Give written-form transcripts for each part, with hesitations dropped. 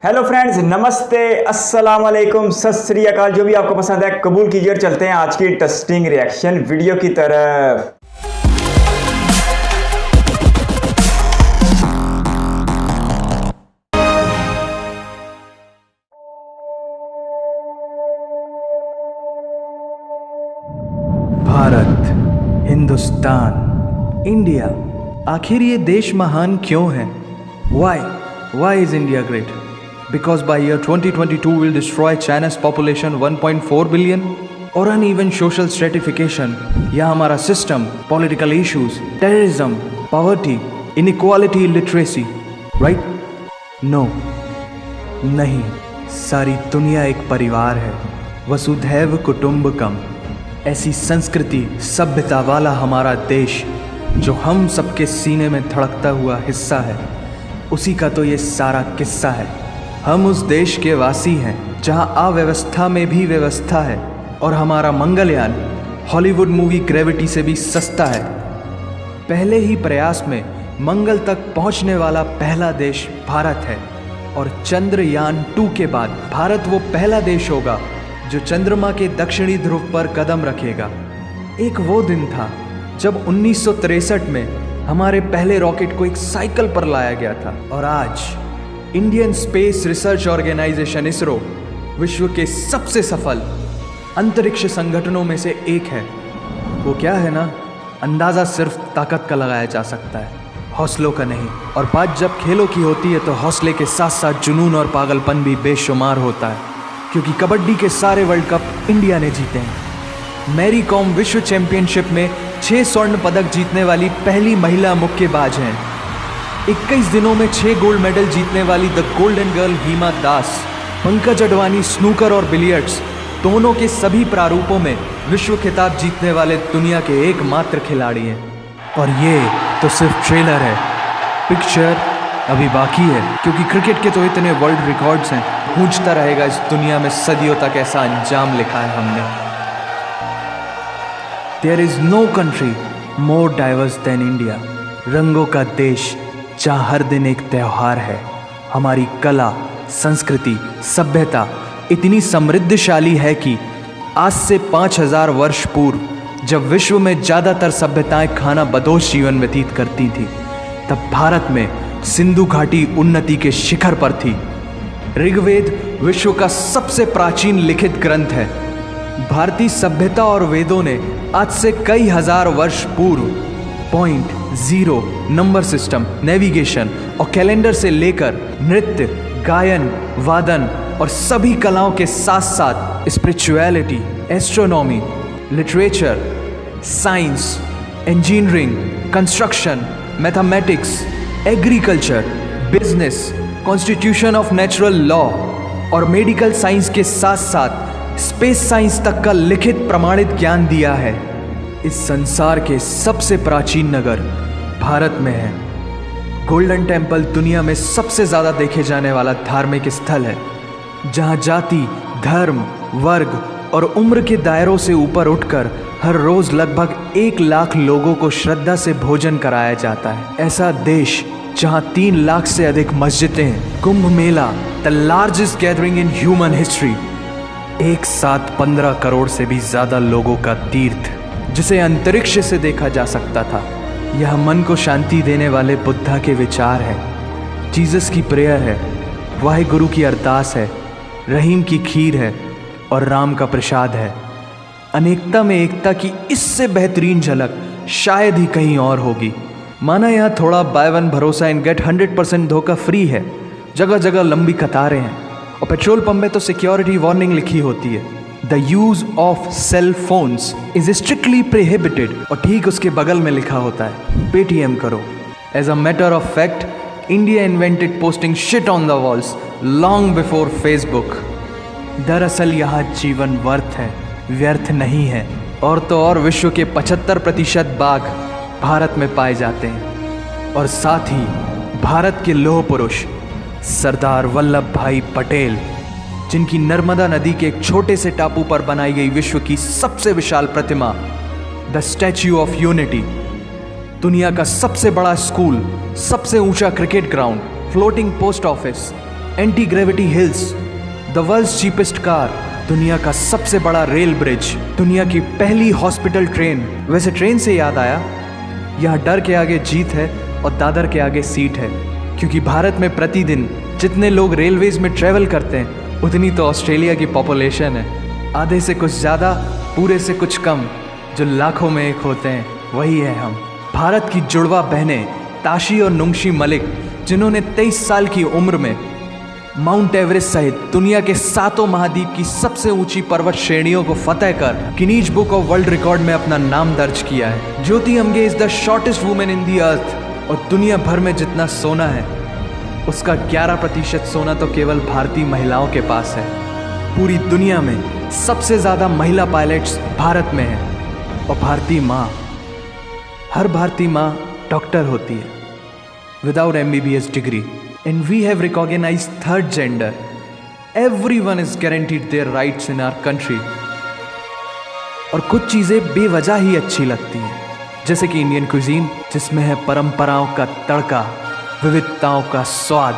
Hello friends, नमस्ते, अस्सलाम वालेकुम, सत श्री अकाल। जो भी आपको पसंद है कबूल कीजिए और चलते हैं आज की इंटरेस्टिंग रिएक्शन वीडियो की तरफ। भारत, हिंदुस्तान, इंडिया, आखिर ये देश महान क्यों है? Why is India great? Because by year 2022 will destroy China's population 1.4 billion? और uneven social stratification या हमारा system, political issues, terrorism, poverty, inequality, illiteracy, right? No, नहीं, सारी दुनिया एक परिवार है, वसुधैव कुटुंबकम। ऐसी संस्कृति, सभ्यता वाला हमारा देश जो हम सबके सीने में धड़कता हुआ हिस्सा है, उसी का तो ये सारा किस्सा है। हम उस देश के वासी हैं जहां अव्यवस्था में भी व्यवस्था है और हमारा मंगलयान हॉलीवुड मूवी ग्रेविटी से भी सस्ता है। पहले ही प्रयास में मंगल तक पहुंचने वाला पहला देश भारत है और चंद्रयान 2 के बाद भारत वो पहला देश होगा जो चंद्रमा के दक्षिणी ध्रुव पर कदम रखेगा। एक वो दिन था जब 1963 में हमारे पहले रॉकेट को एक साइकिल पर लाया गया था और आज Indian space research organisation ISRO विश्व के सबसे सफल अंतरिक्ष संगठनों में से एक है। वो क्या है ना, अंदाज़ा सिर्फ ताकत का लगाया जा सकता है, हौसलों का नहीं। और बात जब खेलों की होती है तो हौसले के साथ साथ जुनून और पागलपन भी बेशुमार होता है, क्योंकि कबड्डी के सारे वर्ल्ड कप इंडिया ने जीते हैं। मैरी कॉम विश्व चैंपियनशिप में 6 स्वर्ण पदक जीतने वाली पहली महिला मुक्केबाज हैं। 21 दिनों में 6 गोल्ड मेडल जीतने वाली the golden girl Hima Das. Pankaj Advani snooker और बिलियर्ड्स दोनों के सभी प्रारूपों में विश्व खिताब जीतने वाले दुनिया के एकमात्र खिलाड़ी हैं। और ये तो सिर्फ ट्रेलर है, पिक्चर अभी बाकी है, क्योंकि क्रिकेट के तो इतने वर्ल्ड रिकॉर्ड्स हैं, गूंजता रहेगा इस दुनिया में सदियों तक ऐसा अंजाम लिखा है हमने। There is no country more diverse than India. रंगों का देश जहाँ हर दिन एक त्यौहार है। हमारी कला, संस्कृति, सभ्यता इतनी समृद्धशाली है कि आज से 5000 वर्ष पूर्व जब विश्व में ज़्यादातर सभ्यताएं खाना बदोश जीवन व्यतीत करती थी, तब भारत में सिंधु घाटी उन्नति के शिखर पर थी। ऋग्वेद विश्व का सबसे प्राचीन लिखित ग्रंथ है। भारतीय सभ्यता और वेदों ने आज से कई हजार वर्ष पूर्व point, zero, number system, navigation और कैलेंडर से लेकर नृत्य, गायन, वादन और सभी कलाओं के साथ साथ spirituality, astronomy, literature, science, engineering, construction, mathematics, agriculture, business, constitution of natural law और मेडिकल साइंस के साथ साथ स्पेस साइंस तक का लिखित प्रमाणित ज्ञान दिया है। इस संसार के सबसे प्राचीन नगर भारत में है। गोल्डन टेम्पल दुनिया में सबसे ज़्यादा देखे जाने वाला धार्मिक स्थल है, जहां जाति, धर्म, वर्ग और उम्र के दायरों से ऊपर उठकर हर रोज़ लगभग 1 लाख लोगों को श्रद्धा से भोजन कराया जाता है। ऐसा देश जहां 3 लाख से अधिक मस्जिदें हैं। Kumbh Mela, the largest gathering in human history, एक साथ 15 करोड़ से भी ज़्यादा लोगों का तीर्थ, जिसे अंतरिक्ष से देखा जा सकता था। यह मन को शांति देने वाले बुद्धा के विचार है, जीसस की प्रेयर है, वाहिगुरु की अरदास है, रहीम की खीर है और राम का प्रसाद है। अनेकता में एकता की इससे बेहतरीन झलक शायद ही कहीं और होगी। माना यहाँ थोड़ा बाय वन भरोसा इन गेट 100% धोखा फ्री है, जगह जगह लंबी कतारें हैं और पेट्रोल पंप में तो सिक्योरिटी वार्निंग लिखी होती है, the use of cell phones is strictly prohibited, और ठीक उसके बगल में लिखा होता है पेटीएम करो। As a matter of fact, India invented posting shit on the walls long before Facebook. दरअसल यहाँ जीवन वर्थ है, व्यर्थ नहीं है। और तो और विश्व के 75% बाघ भारत में पाए जाते हैं। और साथ ही भारत के लौह पुरुष सरदार वल्लभ भाई पटेल, जिनकी नर्मदा नदी के एक छोटे से टापू पर बनाई गई विश्व की सबसे विशाल प्रतिमा द स्टैच्यू ऑफ यूनिटी, दुनिया का सबसे बड़ा स्कूल, सबसे ऊंचा cricket ground, floating post office, anti gravity hills, the world's cheapest car, दुनिया का सबसे बड़ा रेल ब्रिज, दुनिया की पहली हॉस्पिटल ट्रेन। वैसे ट्रेन से याद आया, यहाँ डर के आगे जीत है और दादर के आगे सीट है, क्योंकि भारत में प्रतिदिन जितने लोग रेलवेज में ट्रैवल करते हैं उतनी तो ऑस्ट्रेलिया की पॉपुलेशन है। आधे से कुछ ज़्यादा, पूरे से कुछ कम, जो लाखों में एक होते हैं वही है हम। भारत की जुड़वा बहनें ताशी और नुंगशी मलिक, जिन्होंने 23 साल की उम्र में माउंट एवरेस्ट सहित दुनिया के 7 महाद्वीप की सबसे ऊंची पर्वत श्रेणियों को फतेह कर Guinness book of world record में अपना नाम दर्ज किया है। Jyoti Amge is the shortest women in the earth, और दुनिया भर में जितना सोना है उसका 11% सोना तो केवल भारतीय महिलाओं के पास है। पूरी दुनिया में सबसे ज़्यादा महिला पायलट्स भारत में हैं, और भारतीय माँ, हर भारतीय माँ डॉक्टर होती है without MBBS degree. And we have recognized third gender. Everyone is guaranteed their rights in our country. और कुछ चीज़ें बेवजह ही अच्छी लगती हैं, जैसे कि इंडियन क्विजीन, जिसमें है परंपराओं का तड़का, विविधताओं का स्वाद,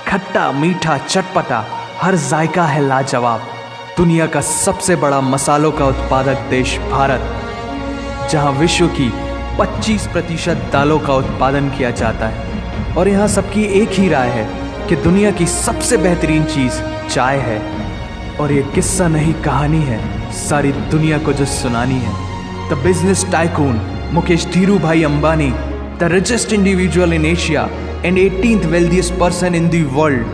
खट्टा मीठा चटपटा, हर जायका है लाजवाब। दुनिया का सबसे बड़ा मसालों का उत्पादक देश भारत, जहां विश्व की 25% दालों का उत्पादन किया जाता है। और यहाँ सबकी एक ही राय है कि दुनिया की सबसे बेहतरीन चीज़ चाय है। और ये किस्सा नहीं कहानी है, सारी दुनिया को जो सुनानी है। The business tycoon Mukesh Dhirubhai Ambani, the richest individual in Asia and 18th wealthiest person in the world,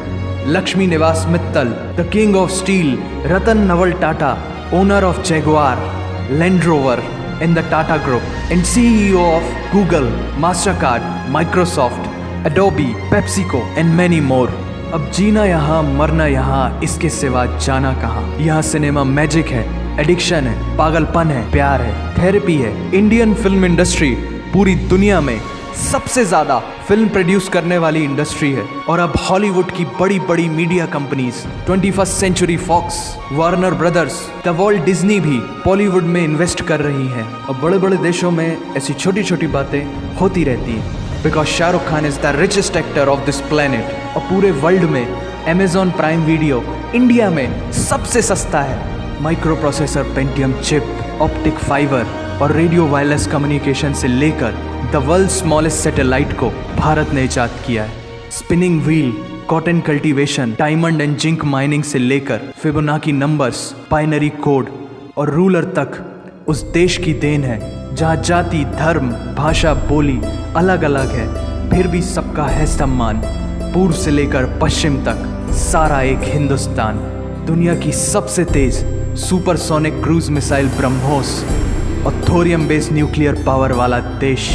Lakshmi Niwas Mittal, the king of steel Ratan Naval Tata, owner of Jaguar, Land Rover in the Tata Group, and CEO of Google, Mastercard, Microsoft, Adobe, PepsiCo and many more. अब जीना यहाँ, मरना यहाँ, इसके सिवा जाना कहाँ। यहाँ cinema magic है, एडिक्शन है, पागलपन है, प्यार है, थेरेपी है। इंडियन फिल्म इंडस्ट्री पूरी दुनिया में सबसे ज़्यादा फिल्म प्रोड्यूस करने वाली इंडस्ट्री है। और अब हॉलीवुड की बड़ी बड़ी media companies, 21st century Fox, Warner Brothers, the Walt Disney भी बॉलीवुड में इन्वेस्ट कर रही हैं। और बड़े बड़े देशों में ऐसी छोटी छोटी बातें होती रहती हैं, because Shahrukh Khan is the richest actor of this planet. और पूरे वर्ल्ड में अमेजॉन प्राइम वीडियो इंडिया में सबसे सस्ता है। Micro processor, Pentium chip, optic fibre और रेडियो वायरलेस कम्युनिकेशन से लेकर द वर्ल्ड स्मॉलेस्ट सैटेलाइट को भारत ने इजाद किया है। Spinning wheel, cotton cultivation, diamond and zinc mining से लेकर फिबोनाची नंबर्स, बाइनरी कोड और रूलर तक उस देश की देन है, जहाँ जाति, धर्म, भाषा, बोली अलग अलग है, फिर भी सबका है सम्मान। पूर्व से लेकर पश्चिम तक सारा एक हिंदुस्तान। दुनिया की सबसे तेज सुपरसोनिक क्रूज मिसाइल ब्रह्मोस और थोरियम बेस्ड न्यूक्लियर पावर वाला देश,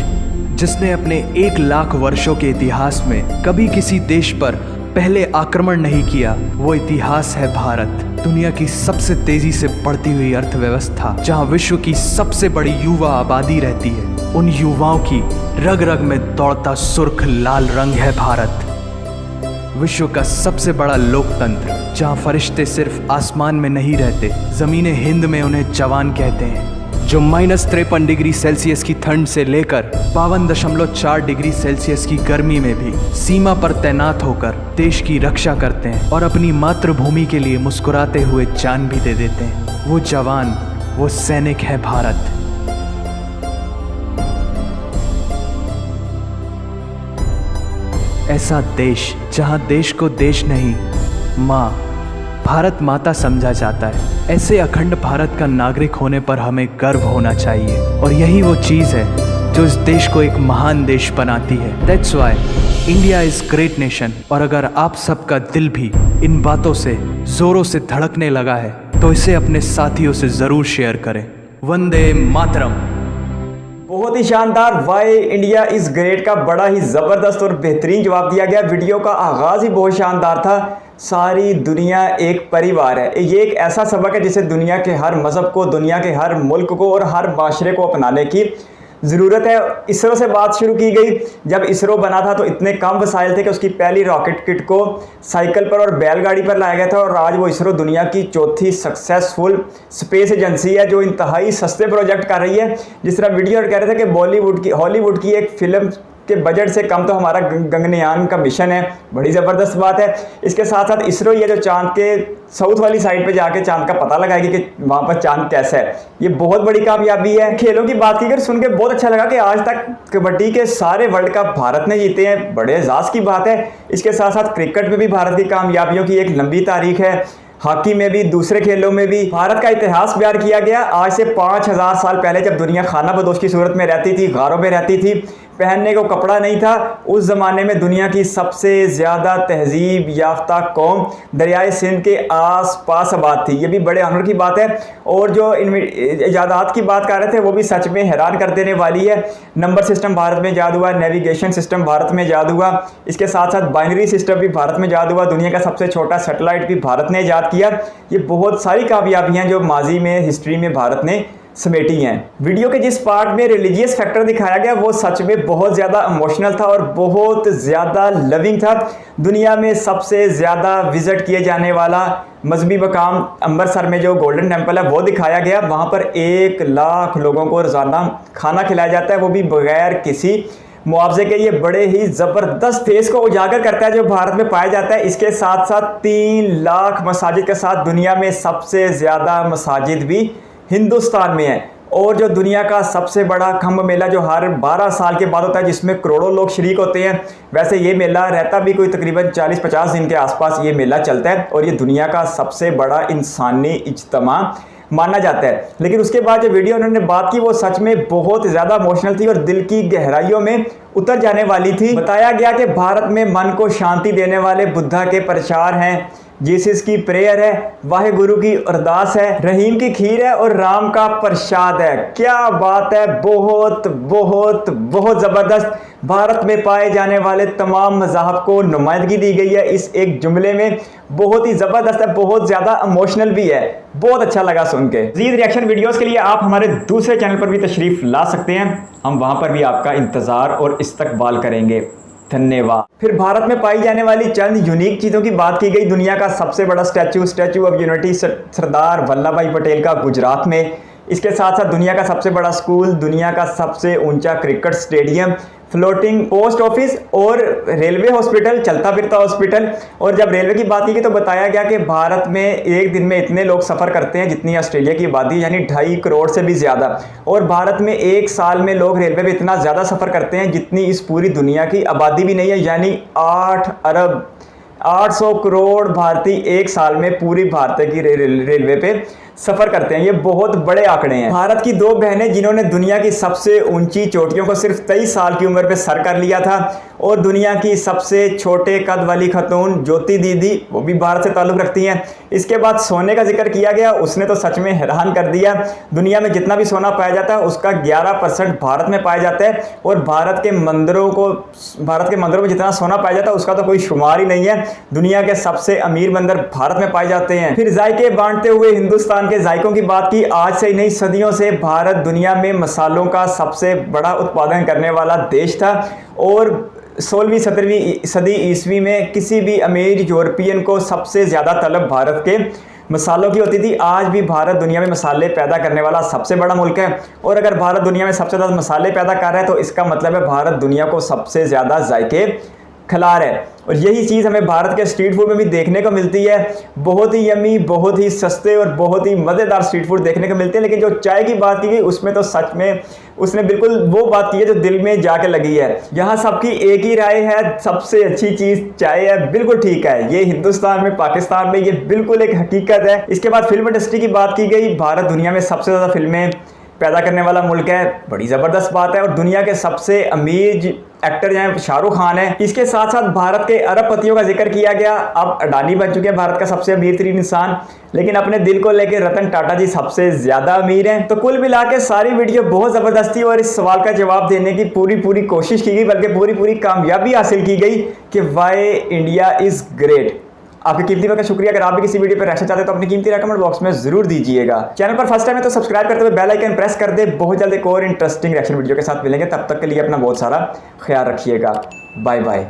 जिसने अपने 1 लाख वर्षों के इतिहास में कभी किसी देश पर पहले आक्रमण नहीं किया, वो इतिहास है भारत। दुनिया की सबसे तेजी से बढ़ती हुई अर्थव्यवस्था, जहां विश्व की सबसे बड़ी युवा आबादी रहती है, उन युवाओं की रग रग में दौड़ता सुर्ख लाल रंग है भारत। विश्व का सबसे बड़ा लोकतंत्र, जहां फरिश्ते सिर्फ आसमान में नहीं रहते, ज़मीन हिंद में उन्हें जवान कहते हैं, जो -53 डिग्री सेल्सियस की ठंड से लेकर 52.4 डिग्री सेल्सियस की गर्मी में भी सीमा पर तैनात होकर देश की रक्षा करते हैं और अपनी मातृभूमि के लिए मुस्कुराते हुए जान भी दे देते हैं। वो जवान, वो सैनिक है भारत। ऐसा देश जहां देश को देश नहीं, माँ, भारत माता समझा जाता है। ऐसे अखंड भारत का नागरिक होने पर हमें गर्व होना चाहिए, और यही वो चीज़ है जो इस देश को एक महान देश बनाती है। That's why India is great nation. और अगर आप सबका दिल भी इन बातों से ज़ोरों से धड़कने लगा है, तो इसे अपने साथियों से ज़रूर शेयर करें। वंदे मातरम। बहुत ही शानदार वाई इंडिया इज ग्रेट का बड़ा ही ज़बरदस्त और बेहतरीन जवाब दिया गया। वीडियो का आगाज़ ही बहुत शानदार था। सारी दुनिया एक परिवार है, ये एक ऐसा सबक है जिसे दुनिया के हर मज़हब को, दुनिया के हर मुल्क को और हर माशरे को अपनाने की ज़रूरत है। इसरो से बात शुरू की गई। जब इसरो बना था तो इतने कम वसाइल थे कि उसकी पहली रॉकेट किट को साइकिल पर और बैलगाड़ी पर लाया गया था, और आज वो इसरो दुनिया की चौथी सक्सेसफुल स्पेस एजेंसी है जो इंतहाई सस्ते प्रोजेक्ट कर रही है। जिस तरह वीडियो कह रहे थे कि हॉलीवुड की एक फिल्म के बजट से कम तो हमारा गगनयान का मिशन है, बड़ी ज़बरदस्त बात है। इसके साथ साथ इसरो ये जो चांद के साउथ वाली साइड पे जाके चांद का पता लगाएगी कि वहाँ पर चांद कैसा है, ये बहुत बड़ी कामयाबी है। खेलों की बात की अगर सुन के बहुत अच्छा लगा कि आज तक कबड्डी के सारे वर्ल्ड कप भारत ने जीते हैं, बड़े एजाज़ की बात है। इसके साथ साथ क्रिकेट में भी भारत की कामयाबियों की एक लंबी तारीख है, हॉकी में भी, दूसरे खेलों में भी भारत का इतिहास बयान किया गया। आज से 5000 साल पहले जब दुनिया खाना बदोश की सूरत में रहती थी, गारों में रहती थी, पहनने को कपड़ा नहीं था, उस ज़माने में दुनिया की सबसे ज़्यादा तहजीब याफ्ता कौम दरियाए सिंध के आस पास आबाद थी। ये भी बड़े ऑनर की बात है। और जो इजादात की बात कर रहे थे वो भी सच में हैरान कर देने वाली है। नंबर सिस्टम भारत में ईजाद हुआ, नेविगेशन सिस्टम भारत में ईजाद हुआ, इसके साथ साथ बाइनरी सिस्टम भी भारत में ईजाद हुआ, दुनिया का सबसे छोटा सैटेलाइट भी भारत ने ईजाद किया। ये बहुत सारी कामयाबियाँ जो माजी में हिस्ट्री में भारत ने समेटी हैं। वीडियो के जिस पार्ट में रिलीजियस फैक्टर दिखाया गया वो सच में बहुत ज़्यादा इमोशनल था और बहुत ज़्यादा लविंग था। दुनिया में सबसे ज़्यादा विज़िट किए जाने वाला मजहबी मकाम अमृतसर में जो गोल्डन टेम्पल है वो दिखाया गया। वहाँ पर 1 लाख लोगों को रोज़ाना खाना खिलाया जाता है, वो भी बगैर किसी मुआवजे के। ये बड़े ही ज़बरदस्त फेस को उजागर करता है जो भारत में पाया जाता है। इसके साथ साथ 3 लाख मसाजिद के साथ दुनिया में सबसे ज़्यादा मसाजिद भी हिंदुस्तान में है। और जो दुनिया का सबसे बड़ा खम्भ मेला जो हर 12 साल के बाद होता है, जिसमें करोड़ों लोग शरीक होते हैं, वैसे ये मेला रहता भी कोई तकरीबन 40-50 दिन के आसपास ये मेला चलता है और ये दुनिया का सबसे बड़ा इंसानी इज्तिमा माना जाता है। लेकिन उसके बाद जो वीडियो उन्होंने बात की वो सच में बहुत ज़्यादा इमोशनल थी और दिल की गहराइयों में उतर जाने वाली थी। बताया गया कि भारत में मन को शांति देने वाले बुद्धा के प्रचार हैं, जीसस की प्रेयर है, वाहे गुरु की अरदास है, रहीम की खीर है और राम का प्रसाद है। क्या बात है, बहुत बहुत बहुत ज़बरदस्त। भारत में पाए जाने वाले तमाम मज़ाहब को नुमाइंदगी दी गई है इस एक जुमले में। बहुत ही ज़बरदस्त है, बहुत ज़्यादा इमोशनल भी है, बहुत अच्छा लगा सुन के। मज़ीद रिएक्शन वीडियोज़ के लिए आप हमारे दूसरे चैनल पर भी तशरीफ़ ला सकते हैं, हम वहाँ पर भी आपका इंतज़ार और इस्तकबाल करेंगे। धन्यवाद। फिर भारत में पाई जाने वाली चंद यूनिक चीज़ों की बात की गई। दुनिया का सबसे बड़ा statue of unity Sardar Vallabh भाई पटेल का गुजरात में। इसके साथ साथ दुनिया का सबसे बड़ा स्कूल, दुनिया का सबसे ऊंचा cricket stadium, floating post office और रेलवे हॉस्पिटल, चलता फिरता हॉस्पिटल। और जब रेलवे की बात की गई तो बताया गया कि भारत में एक दिन में इतने लोग सफ़र करते हैं जितनी ऑस्ट्रेलिया की आबादी, यानी 2.5 करोड़ से भी ज़्यादा। और भारत में एक साल में लोग रेलवे में इतना ज़्यादा सफ़र करते हैं जितनी इस पूरी दुनिया की आबादी भी नहीं है, यानी 8 अरब 800 करोड़ भारतीय एक साल में पूरी भारत की रेलवे पे सफ़र करते हैं। ये बहुत बड़े आंकड़े हैं। भारत की 2 बहनें जिन्होंने दुनिया की सबसे ऊंची चोटियों को सिर्फ 23 साल की उम्र पे सर कर लिया था, और दुनिया की सबसे छोटे कद वाली खतून ज्योति दीदी, वो भी भारत से ताल्लुक़ रखती हैं। इसके बाद सोने का जिक्र किया गया, उसने तो सच में हैरान कर दिया। दुनिया में जितना भी सोना पाया जाता है उसका 11% भारत में पाया जाता है, और भारत के मंदिरों में जितना सोना पाया जाता है उसका तो कोई शुमार ही नहीं है। दुनिया के सबसे अमीर मंदिर भारत में पाए जाते हैं। फिर जायके बांटते हुए हिंदुस्तान के जायकों की बात की। आज से ही नहीं, सदियों से भारत दुनिया में मसालों का सबसे बड़ा उत्पादन करने वाला देश था, और 16वीं-17वीं सदी ईस्वी में किसी भी अमीर यूरोपियन को सबसे ज़्यादा तलब भारत के मसालों की होती थी। आज भी भारत दुनिया में मसाले पैदा करने वाला सबसे बड़ा मुल्क है, और अगर भारत दुनिया में सबसे ज़्यादा मसाले पैदा कर रहा है तो इसका मतलब है भारत दुनिया को सबसे ज़्यादा जायके खिला रहा है। और यही चीज़ हमें भारत के स्ट्रीट फूड में भी देखने को मिलती है। बहुत ही यमी, बहुत ही सस्ते और बहुत ही मज़ेदार स्ट्रीट फूड देखने को मिलते हैं। लेकिन जो चाय की बात की गई उसमें तो सच में उसने बिल्कुल वो बात की है जो दिल में जाके लगी है। यहाँ सबकी एक ही राय है, सबसे अच्छी चीज़ चाय है। बिल्कुल ठीक है, ये हिंदुस्तान में, पाकिस्तान में ये बिल्कुल एक हकीकत है। इसके बाद फिल्म इंडस्ट्री की बात की गई। भारत दुनिया में सबसे ज़्यादा फिल्में पैदा करने वाला मुल्क है, बड़ी ज़बरदस्त बात है। और दुनिया के सबसे अमीर एक्टर जो हैं शाहरुख खान है। इसके साथ साथ भारत के अरबपतियों का जिक्र किया गया। अब अडानी बन चुके हैं भारत का सबसे अमीर तरीन इंसान, लेकिन अपने दिल को लेकर रतन टाटा जी सबसे ज़्यादा अमीर हैं। तो कुल मिला के सारी वीडियो बहुत ज़बरदस्त थी और इस सवाल का जवाब देने की पूरी कोशिश की गई, बल्कि पूरी कामयाबी हासिल की गई कि वाई इंडिया इज़ ग्रेट। आपके कीमती वक्त का शुक्रिया। अगर आप भी किसी वीडियो पर रिएक्शन चाहते हैं तो अपनी कीमती राय कमेंट बॉक्स में जरूर दीजिएगा। चैनल पर फर्स्ट टाइम है तो सब्सक्राइब करते हुए बेल आइकन प्रेस कर दे। बहुत जल्द एक और इंटरेस्टिंग रिएक्शन वीडियो के साथ मिलेंगे, तब तक के लिए अपना बहुत सारा ख्याल रखिएगा। Bye bye.